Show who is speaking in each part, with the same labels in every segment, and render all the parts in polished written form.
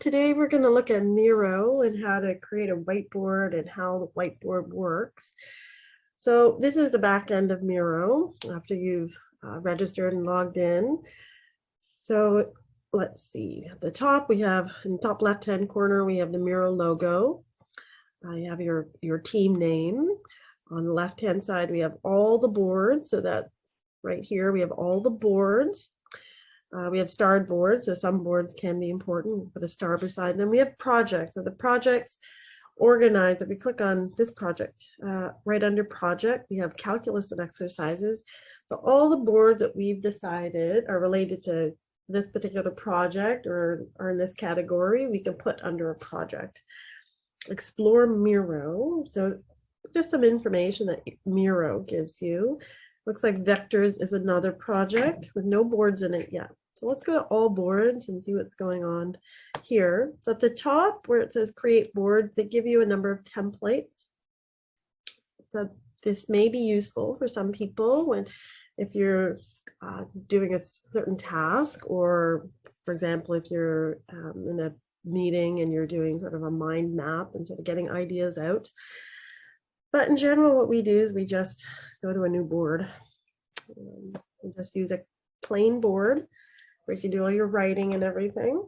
Speaker 1: today we're going to look at Miro and how to create a whiteboard and how the whiteboard works. So this is the back end of Miro after you've registered and logged in. So let's see, at the top we have, in the top left-hand corner, we have the Miro logo. You have your team name. On the left-hand side, we have all the boards. So that right here, we have all the boards. We have starred boards, so some boards can be important. We'll put a star beside them. We have projects. So the projects organized, if we click on this project, right under project, we have calculus and exercises. So all the boards that we've decided are related to this particular project or are in this category, we can put under a project. Explore Miro. So just some information that Miro gives you. Looks like vectors is another project with no boards in it yet. So let's go to all boards and see what's going on here. So at the top where it says create board, they give you a number of templates. So this may be useful for some people when if you're doing a certain task, or for example, if you're in a meeting and you're doing sort of a mind map and sort of getting ideas out. But in general, what we do is we just go to a new board. We just use a plain board where you can do all your writing and everything.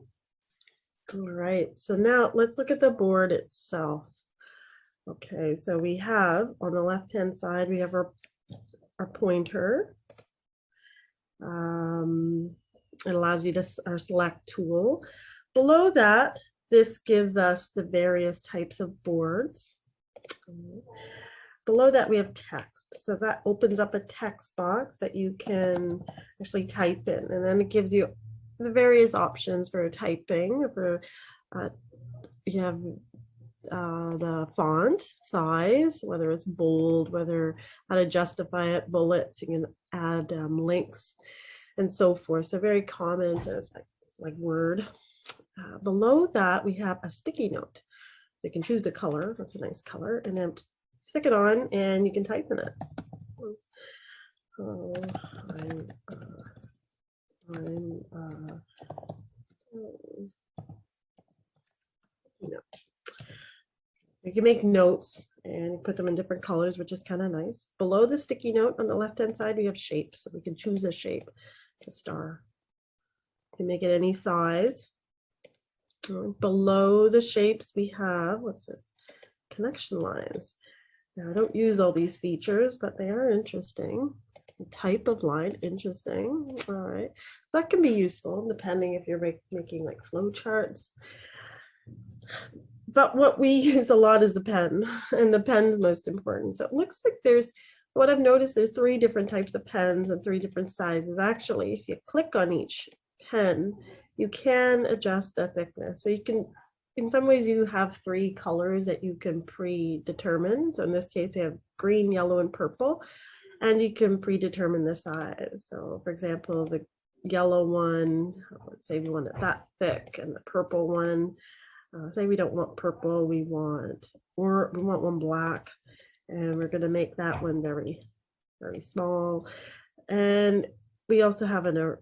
Speaker 1: All right, so now let's look at the board itself. Okay, so we have on the left-hand side, we have our pointer. It allows you to, our select tool. Below that, this gives us the various types of boards. Below that we have text, so that opens up a text box that you can actually type in, and then it gives you the various options for typing. For you have the font size, whether it's bold, whether how to justify it, bullets, you can add links and so forth. So very common as like Word. Below that we have a sticky note. So you can choose the color, that's a nice color, and then stick it on and you can type in it. So you can make notes and put them in different colors, which is kind of nice. Below the sticky note on the left-hand side, we have shapes. So we can choose a shape, a star. You can make it any size. Below the shapes, we have, what's this? Connection lines. Now, I don't use all these features, but they are interesting. The type of line, interesting. All right, that can be useful depending if you're making like flow charts. But what we use a lot is the pen, and the pen's most important. So it looks like there's, what I've noticed, there's 3 different types of pens and 3 different sizes. Actually, if you click on each pen, you can adjust the thickness. So you can, in some ways you have 3 colors that you can predetermine. So in this case, they have green, yellow, and purple, and you can predetermine the size. So for example, the yellow one, let's say we want it that thick, and the purple one, say we don't want purple, we want one black, and we're going to make that one very, very small. And we also have a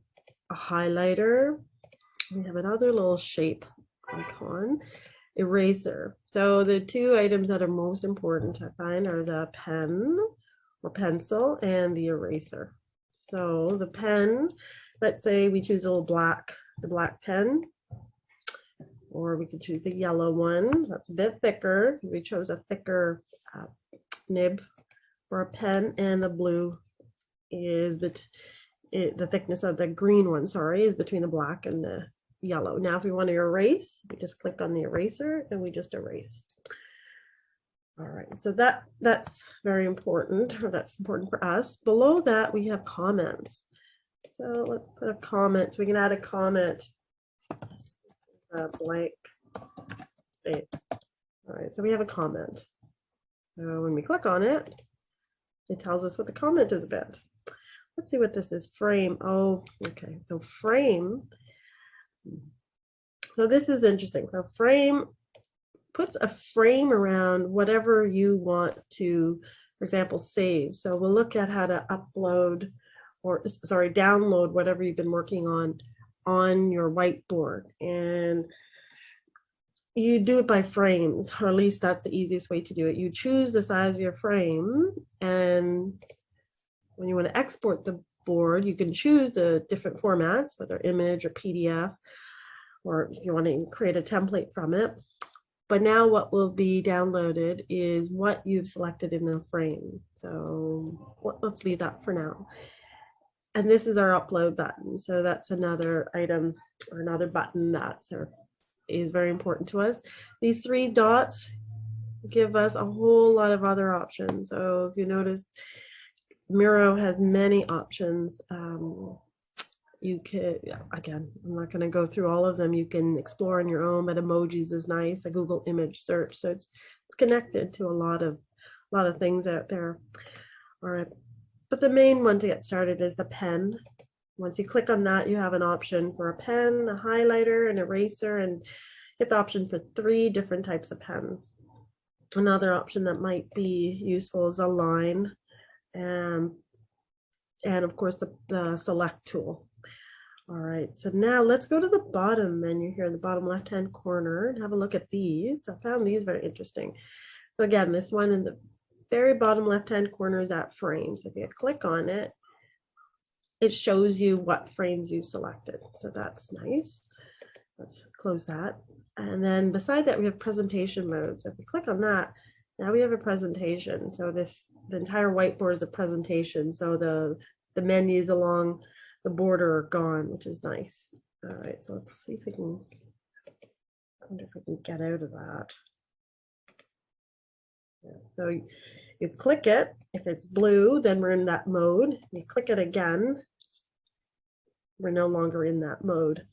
Speaker 1: highlighter. We have another little shape icon, eraser. So the 2 items that are most important, I find, are the pen or pencil and the eraser. So the pen, let's say we choose a little black, the black pen, or we could choose the yellow one. That's a bit thicker because we chose a thicker nib for a pen, and the blue is the thickness of the green one, sorry, is between the black and the yellow. Now, if we want to erase, we just click on the eraser and we just erase. All right, so that's very important, or that's important for us. Below that, we have comments. So let's put a comment. So we can add a comment. Blank space. All right, so we have a comment. So when we click on it, it tells us what the comment is about. Let's see what this is. Frame. Oh, okay. So frame. So this is interesting. So frame puts a frame around whatever you want to, for example, save. So we'll look at how to upload, or sorry, download whatever you've been working on your whiteboard. And you do it by frames, or at least that's the easiest way to do it. You choose the size of your frame, and when you want to export the board, you can choose the different formats, whether image or PDF, or if you want to create a template from it. But now what will be downloaded is what you've selected in the frame. So let's leave that for now. And this is our upload button. So that's another item or another button that is very important to us. These three dots give us a whole lot of other options. So if you notice, Miro has many options. You can, again, I'm not going to go through all of them. You can explore on your own, but emojis is nice, a Google image search. So it's connected to a lot of things out there. All right. But the main one to get started is the pen. Once you click on that, you have an option for a pen, a highlighter, an eraser, and get the option for 3 different types of pens. Another option that might be useful is a line, and of course the select tool. All right, so now let's go to the bottom menu here in the bottom left-hand corner and have a look at these. I found these very interesting. So again, this one in the very bottom left-hand corner is that frame. So if you click on it, it shows you what frames you selected. So that's nice. Let's close that. And then beside that, we have presentation mode. So if you click on that, now we have a presentation. So the entire whiteboard is a presentation. So the menus along the border are gone, which is nice. All right, so let's see if we can, I wonder if I can get out of that. Yeah, so you click it, if it's blue, then we're in that mode. You click it again, we're no longer in that mode.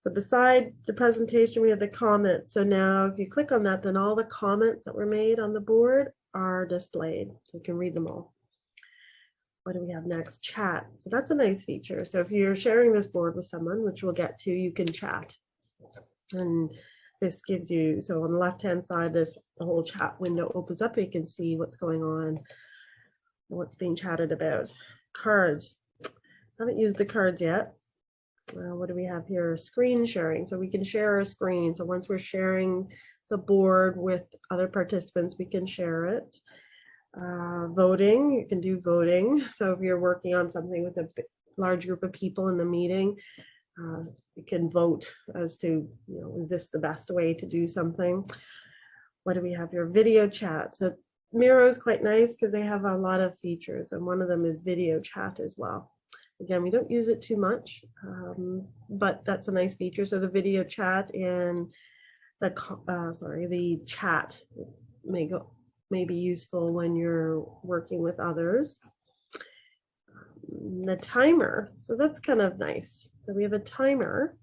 Speaker 1: So beside the presentation, we have the comments. So now if you click on that, then all the comments that were made on the board are displayed. So you can read them all. What do we have next? Chat. So that's a nice feature. So if you're sharing this board with someone, which we'll get to, you can chat. And this gives you, so on the left-hand side, the whole chat window opens up. You can see what's going on and what's being chatted about. Cards. Haven't used the cards yet. What do we have here? Screen sharing. So we can share our screen. So once we're sharing the board with other participants, we can share it. Voting, you can do voting. So if you're working on something with a large group of people in the meeting, you can vote as to, is this the best way to do something? What do we have here? Video chat. So Miro is quite nice because they have a lot of features, and one of them is video chat as well. Again, we don't use it too much, but that's a nice feature. So the video chat and the chat may be useful when you're working with others. The timer, so that's kind of nice. So we have a timer,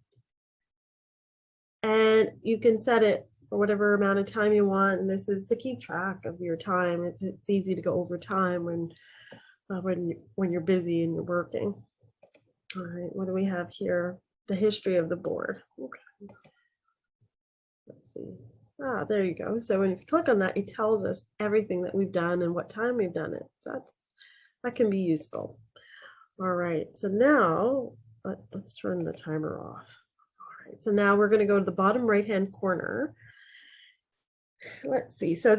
Speaker 1: and you can set it for whatever amount of time you want, and this is to keep track of your time. It's easy to go over time when you're busy and you're working. All right, what do we have here? The history of the board. Okay. Let's see. There you go. So when you click on that, it tells us everything that we've done and what time we've done it. That can be useful. All right, so now let's turn the timer off. All right, so now we're going to go to the bottom right-hand corner. Let's see. So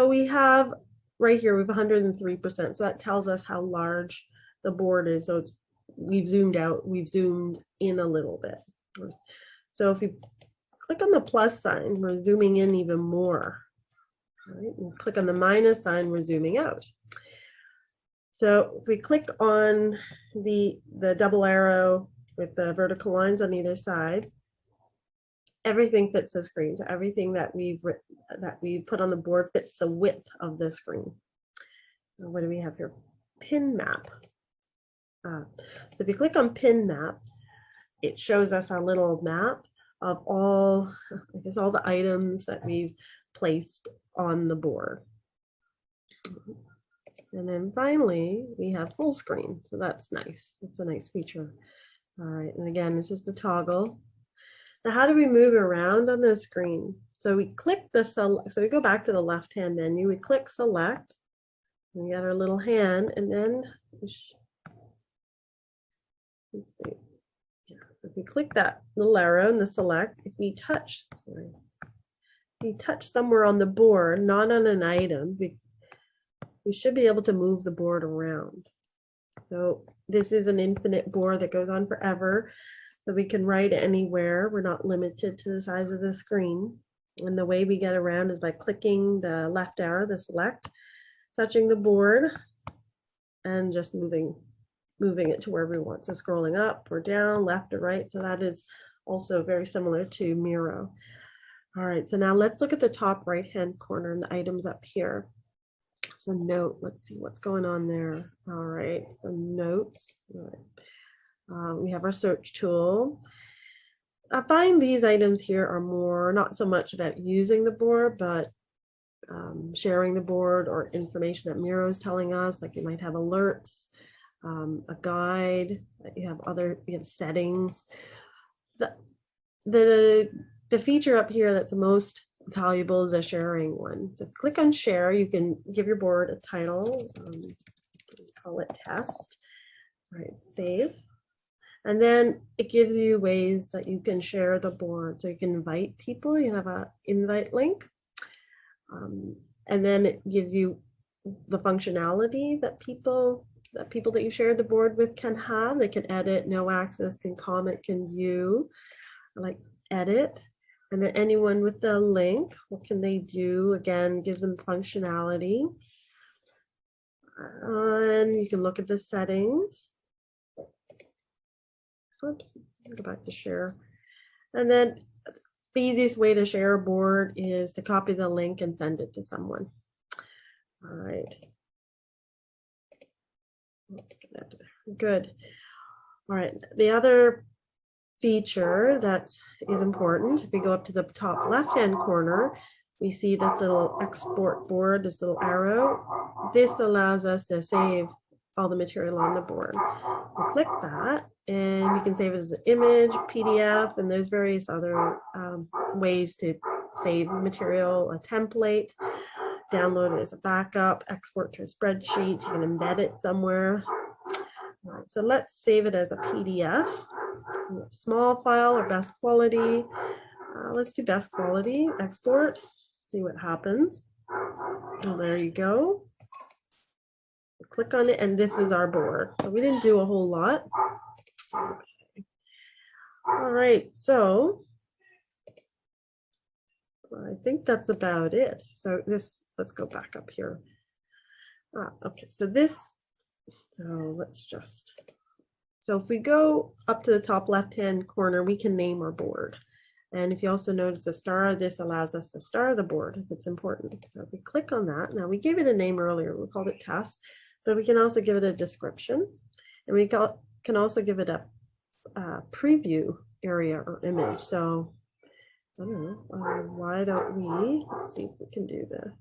Speaker 1: we have right here, we have 103%. So that tells us how large the board is. So we've zoomed out, we've zoomed in a little bit. So if you click on the plus sign, we're zooming in even more. All right, and click on the minus sign, we're zooming out. So if we click on the double arrow with the vertical lines on either side, everything fits the screen. So everything that we've put on the board fits the width of the screen. Now, what do we have here? Pin map. So if you click on pin map, it shows us a little map of all the items that we've placed on the board. And then finally, we have full screen. So that's nice. It's a nice feature. All right, and again, it's just a toggle. Now, how do we move around on the screen? So we click so we go back to the left-hand menu, we click select, we got our little hand, and then let's see. Yeah, so if we click that little arrow in the select, if we touch, sorry, if we touch somewhere on the board, not on an item, we should be able to move the board around. So this is an infinite board that goes on forever. So we can write anywhere. We're not limited to the size of the screen. And the way we get around is by clicking the left arrow, the select, touching the board, and just moving it to wherever we want. So scrolling up or down, left or right. So that is also very similar to Miro. All right, so now let's look at the top right-hand corner and the items up here. So note, let's see what's going on there. All right, so notes. All right. We have our search tool. I find these items here are more, not so much about using the board, but sharing the board or information that Miro is telling us. Like you might have alerts, a guide, you have settings. The feature up here that's most valuable is a sharing one. So click on share. You can give your board a title, call it test. All right, save. And then it gives you ways that you can share the board. So you can invite people. You have an invite link. And then it gives you the functionality that people that you share the board with can have. They can edit, no access, can comment, can view, like edit. And then anyone with the link, what can they do? Again, gives them functionality. And you can look at the settings. Oops, go back to share. And then the easiest way to share a board is to copy the link and send it to someone. All right. Let's get that there. Good. All right. The other feature that is important, if we go up to the top left-hand corner, we see this little export board, this little arrow. This allows us to save all the material on the board. We click that and we can save it as an image, PDF, and there's various other ways to save material, a template, download it as a backup, export to a spreadsheet, you can embed it somewhere. All right, so let's save it as a PDF, small file or best quality. Let's do best quality, export, see what happens. Oh, there you go. Click on it, and this is our board. So we didn't do a whole lot. Okay. All right, so I think that's about it. So this, let's go back up here. Okay, so if we go up to the top left-hand corner, we can name our board. And if you also notice the star, this allows us to star the board if it's important. So if we click on that, now we gave it a name earlier, we called it test, but we can also give it a description. And we can also give it a preview area or image. So I don't know, why don't we, let's see if we can do the,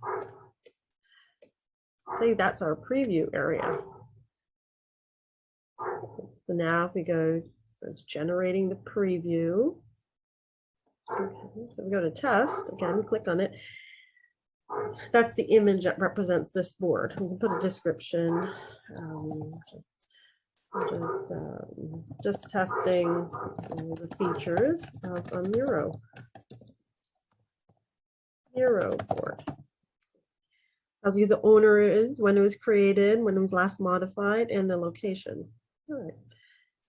Speaker 1: say that's our preview area. So now if we go, so it's generating the preview. Okay, so we go to test, again, click on it. That's the image that represents this board. We can put a description, just testing the features of a Miro board. Tells you the owner is, when it was created, when it was last modified, and the location. All right,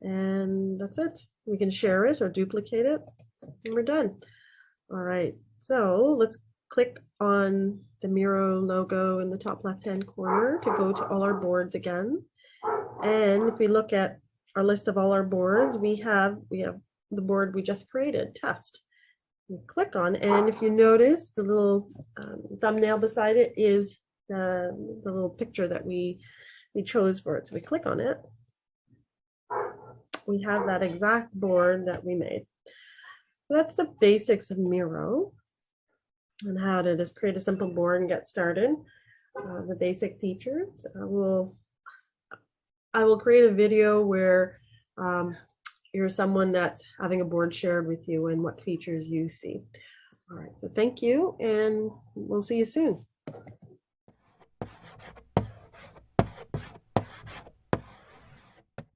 Speaker 1: and that's it. We can share it or duplicate it, and we're done. All right, so let's click on the Miro logo in the top left-hand corner to go to all our boards again. And if we look at our list of all our boards, we have the board we just created, test. We click on, and if you notice, the little thumbnail beside it is the little picture that we chose for it. So we click on it. We have that exact board that we made. So that's the basics of Miro and how to just create a simple board and get started. The basic features. I will create a video where you're someone that's having a board shared with you and what features you see. All right, so thank you, and we'll see you soon.